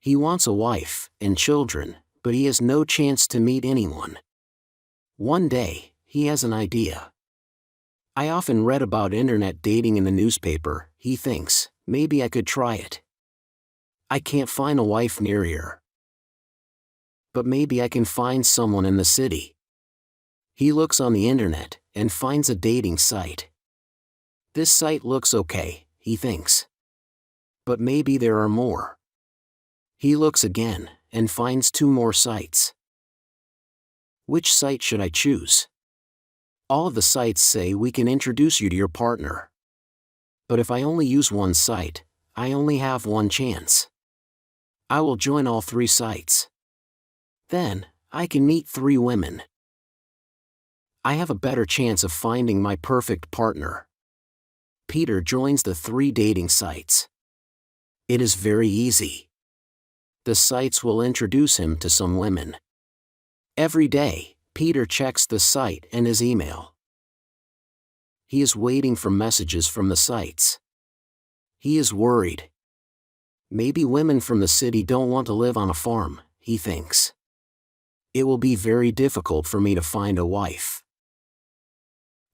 He wants a wife and children, but he has no chance to meet anyone. One day, he has an idea. I often read about internet dating in the newspaper, he thinks. Maybe I could try it. I can't find a wife near here. But maybe I can find someone in the city. He looks on the internet and finds a dating site. This site looks okay, he thinks. But maybe there are more. He looks again and finds 2 more sites. Which site should I choose? All of the sites say we can introduce you to your partner. But if I only use one site, I only have one chance. I will join all 3 sites. Then, I can meet 3 women. I have a better chance of finding my perfect partner. Peter joins the 3 dating sites. It is very easy. The sites will introduce him to some women. Every day, Peter checks the site and his email. He is waiting for messages from the sites. He is worried. Maybe women from the city don't want to live on a farm, he thinks. It will be very difficult for me to find a wife.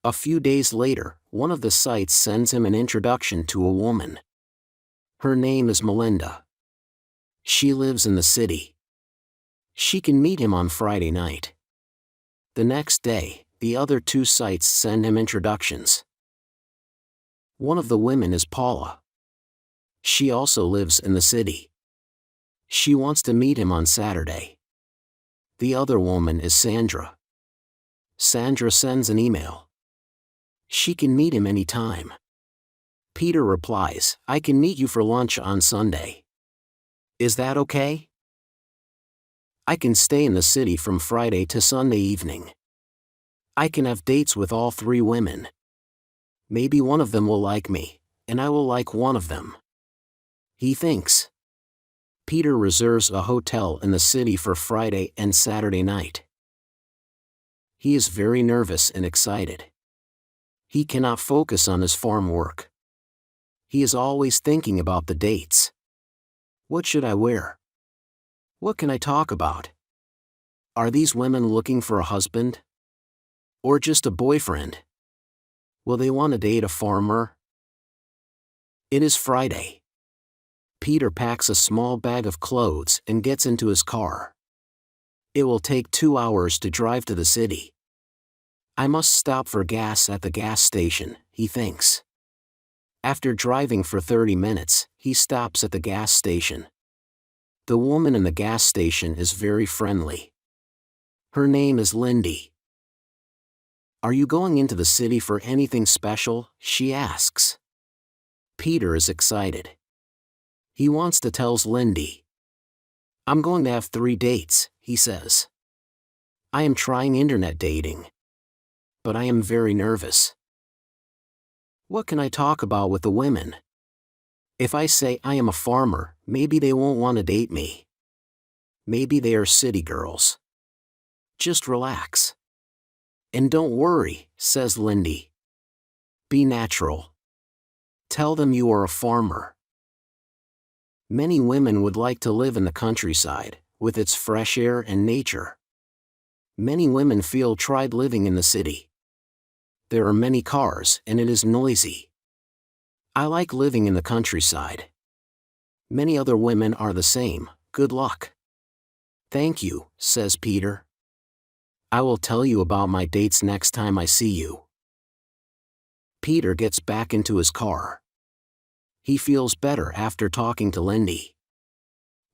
A few days later, one of the sites sends him an introduction to a woman. Her name is Melinda. She lives in the city. She can meet him on Friday night. The next day, the other 2 sites send him introductions. One of the women is Paula. She also lives in the city. She wants to meet him on Saturday. The other woman is Sandra. Sandra sends an email. She can meet him anytime. Peter replies, I can meet you for lunch on Sunday. Is that okay? I can stay in the city from Friday to Sunday evening. I can have dates with all 3 women. Maybe one of them will like me, and I will like one of them. He thinks. Peter reserves a hotel in the city for Friday and Saturday night. He is very nervous and excited. He cannot focus on his farm work. He is always thinking about the dates. What should I wear? What can I talk about? Are these women looking for a husband? Or just a boyfriend? Will they want to date a farmer? It is Friday. Peter packs a small bag of clothes and gets into his car. It will take 2 hours to drive to the city. I must stop for gas at the gas station, he thinks. After driving for 30 minutes, he stops at the gas station. The woman in the gas station is very friendly. Her name is Lindy. Are you going into the city for anything special? She asks. Peter is excited. He wants to tell Lindy. I'm going to have 3 dates, he says. I am trying internet dating. But I am very nervous. What can I talk about with the women? If I say I am a farmer, maybe they won't want to date me. Maybe they are city girls. Just relax. And don't worry, says Lindy. Be natural. Tell them you are a farmer. Many women would like to live in the countryside, with its fresh air and nature. Many women feel tried living in the city. There are many cars and it is noisy. I like living in the countryside. Many other women are the same. Good luck. Thank you, says Peter. I will tell you about my dates next time I see you. Peter gets back into his car. He feels better after talking to Lindy.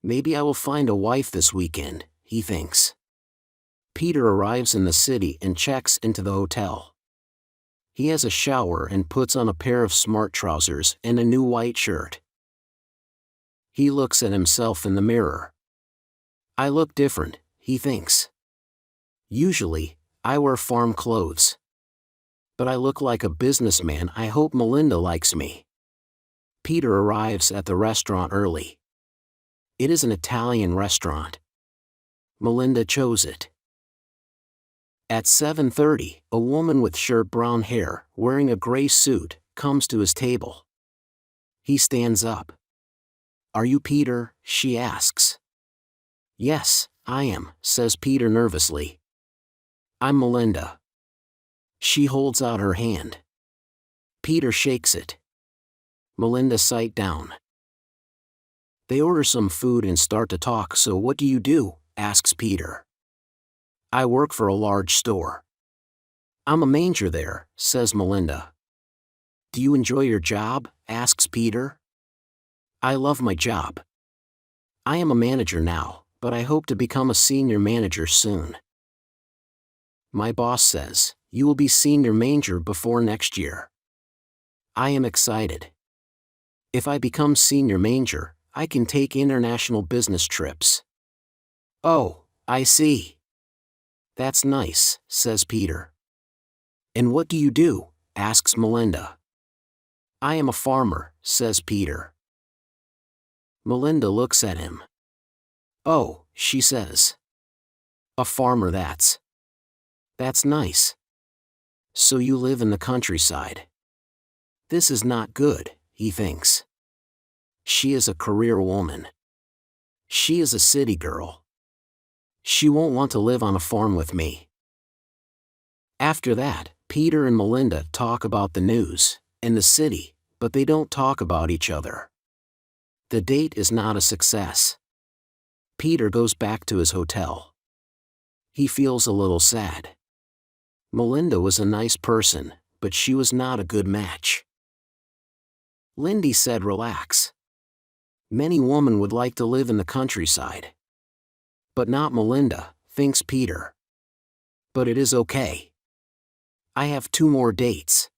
Maybe I will find a wife this weekend, he thinks. Peter arrives in the city and checks into the hotel. He has a shower and puts on a pair of smart trousers and a new white shirt. He looks at himself in the mirror. I look different, he thinks. Usually, I wear farm clothes. But I look like a businessman. I hope Melinda likes me. Peter arrives at the restaurant early. It is an Italian restaurant. Melinda chose it. At 7:30, a woman with short brown hair, wearing a gray suit, comes to his table. He stands up. Are you Peter? She asks. Yes, I am, says Peter nervously. I'm Melinda. She holds out her hand. Peter shakes it. Melinda sat down. They order some food and start to talk. So what do you do? Asks Peter. I work for a large store. I'm a manager there, says Melinda. Do you enjoy your job? Asks Peter. I love my job. I am a manager now, but I hope to become a senior manager soon. My boss says, you will be senior manager before next year. I am excited. If I become senior manager, I can take international business trips. Oh, I see. That's nice, says Peter. And what do you do? Asks Melinda. I am a farmer, says Peter. Melinda looks at him. Oh, she says. A farmer, that's nice. So you live in the countryside. This is not good, he thinks. She is a career woman. She is a city girl. She won't want to live on a farm with me. After that, Peter and Melinda talk about the news and the city, but they don't talk about each other. The date is not a success. Peter goes back to his hotel. He feels a little sad. Melinda was a nice person, but she was not a good match. Lindy said, relax. Many women would like to live in the countryside. But not Melinda, thinks Peter. But it is okay. I have 2 more dates.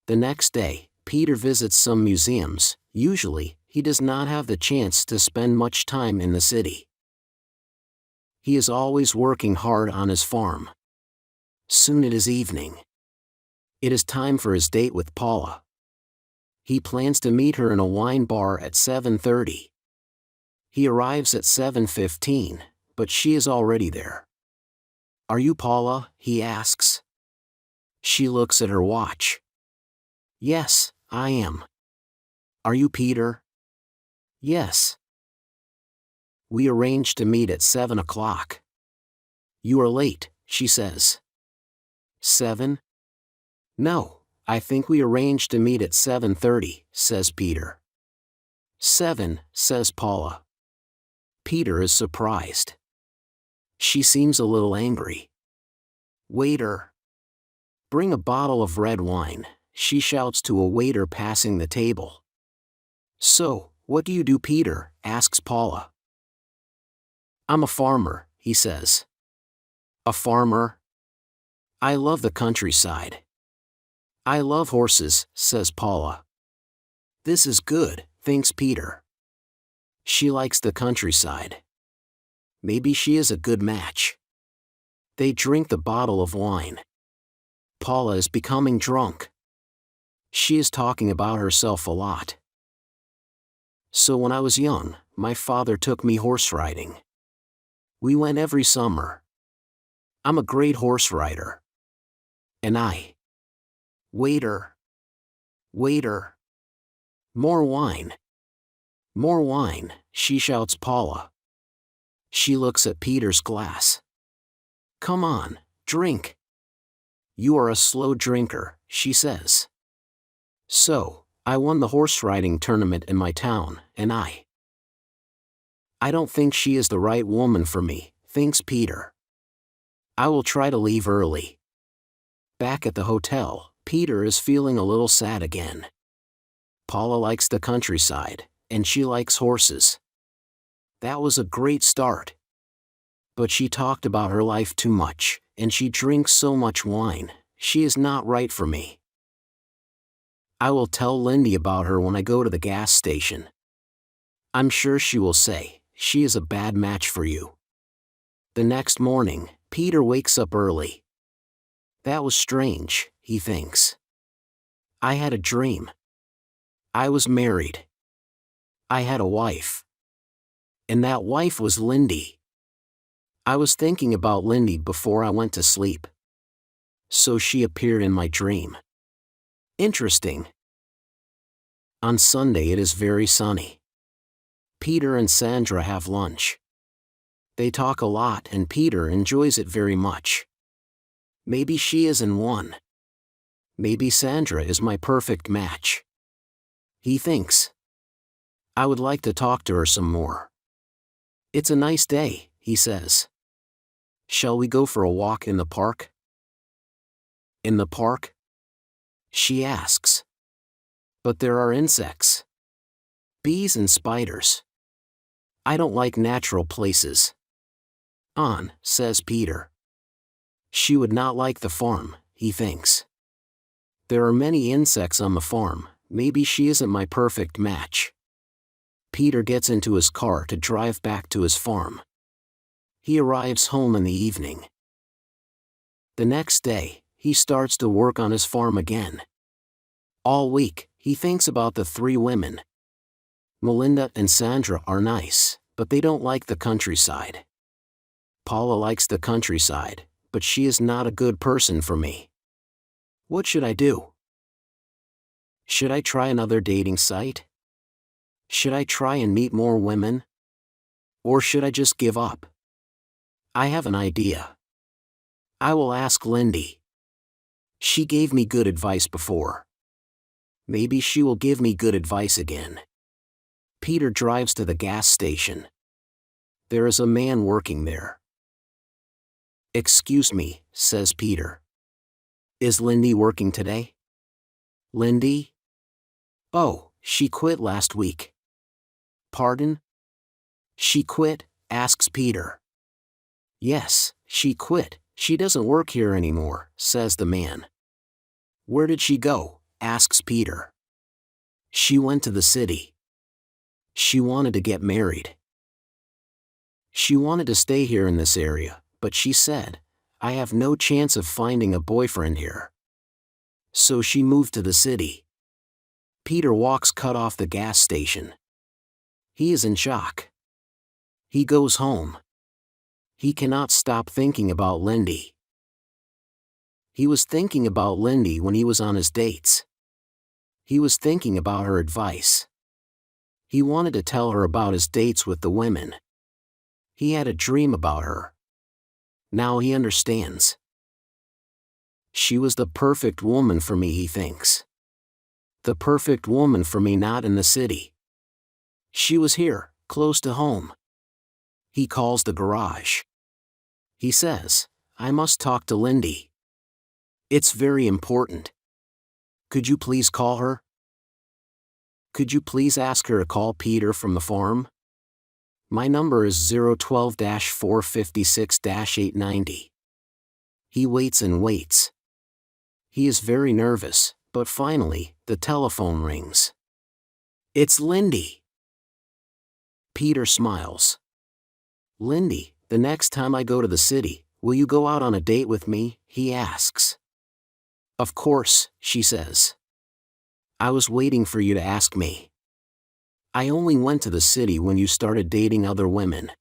The next day, Peter visits some museums. Usually, he does not have the chance to spend much time in the city. He is always working hard on his farm. Soon it is evening. It is time for his date with Paula. He plans to meet her in a wine bar at 7:30. He arrives at 7:15, but she is already there. Are you Paula? He asks. She looks at her watch. Yes, I am. Are you Peter? Yes. We arranged to meet at 7 o'clock. You are late, she says. 7? No, I think we arranged to meet at 7:30, says Peter. 7, says Paula. Peter is surprised. She seems a little angry. Waiter. Bring a bottle of red wine, she shouts to a waiter passing the table. So, what do you do, Peter? Asks Paula. I'm a farmer, he says. A farmer? I love the countryside. I love horses, says Paula. This is good, thinks Peter. She likes the countryside. Maybe she is a good match. They drink the bottle of wine. Paula is becoming drunk. She is talking about herself a lot. So when I was young, my father took me horse riding. We went every summer. I'm a great horse rider. And I. Waiter. Waiter. More wine. More wine, she shouts Paula. She looks at Peter's glass. Come on, drink. You are a slow drinker, she says. So, I won the horse riding tournament in my town, and I don't think she is the right woman for me, thinks Peter. I will try to leave early. Back at the hotel, Peter is feeling a little sad again. Paula likes the countryside, and she likes horses. That was a great start. But she talked about her life too much, and she drinks so much wine. She is not right for me. I will tell Lindy about her when I go to the gas station. I'm sure she will say, she is a bad match for you. The next morning, Peter wakes up early. That was strange, he thinks. I had a dream. I was married. I had a wife. And that wife was Lindy. I was thinking about Lindy before I went to sleep. So she appeared in my dream. Interesting. On Sunday it is very sunny. Peter and Sandra have lunch. They talk a lot and Peter enjoys it very much. Maybe she isn't one. Maybe Sandra is my perfect match. He thinks. I would like to talk to her some more. It's a nice day, he says. Shall we go for a walk in the park? In the park? She asks. But there are insects. Bees and spiders. I don't like natural places. Says Peter. She would not like the farm, he thinks. There are many insects on the farm, maybe she isn't my perfect match. Peter gets into his car to drive back to his farm. He arrives home in the evening. The next day, he starts to work on his farm again. All week, he thinks about the 3 women. Melinda and Sandra are nice, but they don't like the countryside. Paula likes the countryside, but she is not a good person for me. What should I do? Should I try another dating site? Should I try and meet more women? Or should I just give up? I have an idea. I will ask Lindy. She gave me good advice before. Maybe she will give me good advice again. Peter drives to the gas station. There is a man working there. Excuse me, says Peter. Is Lindy working today? Lindy? Oh, she quit last week. Pardon? She quit, asks Peter. Yes, she quit. She doesn't work here anymore, says the man. Where did she go? Asks Peter. She went to the city. She wanted to get married. She wanted to stay here in this area, but she said, I have no chance of finding a boyfriend here. So she moved to the city. Peter walks cut off the gas station. He is in shock. He goes home. He cannot stop thinking about Lindy. He was thinking about Lindy when he was on his dates. He was thinking about her advice. He wanted to tell her about his dates with the women. He had a dream about her. Now he understands. She was the perfect woman for me, he thinks. The perfect woman for me, not in the city. She was here, close to home. He calls the garage. He says, I must talk to Lindy. It's very important. Could you please call her? Could you please ask her to call Peter from the farm? My number is 012-456-890. He waits and waits. He is very nervous, but finally, the telephone rings. It's Lindy. Peter smiles. Lindy, the next time I go to the city, will you go out on a date with me? He asks. Of course, she says. I was waiting for you to ask me. I only went to the city when you started dating other women.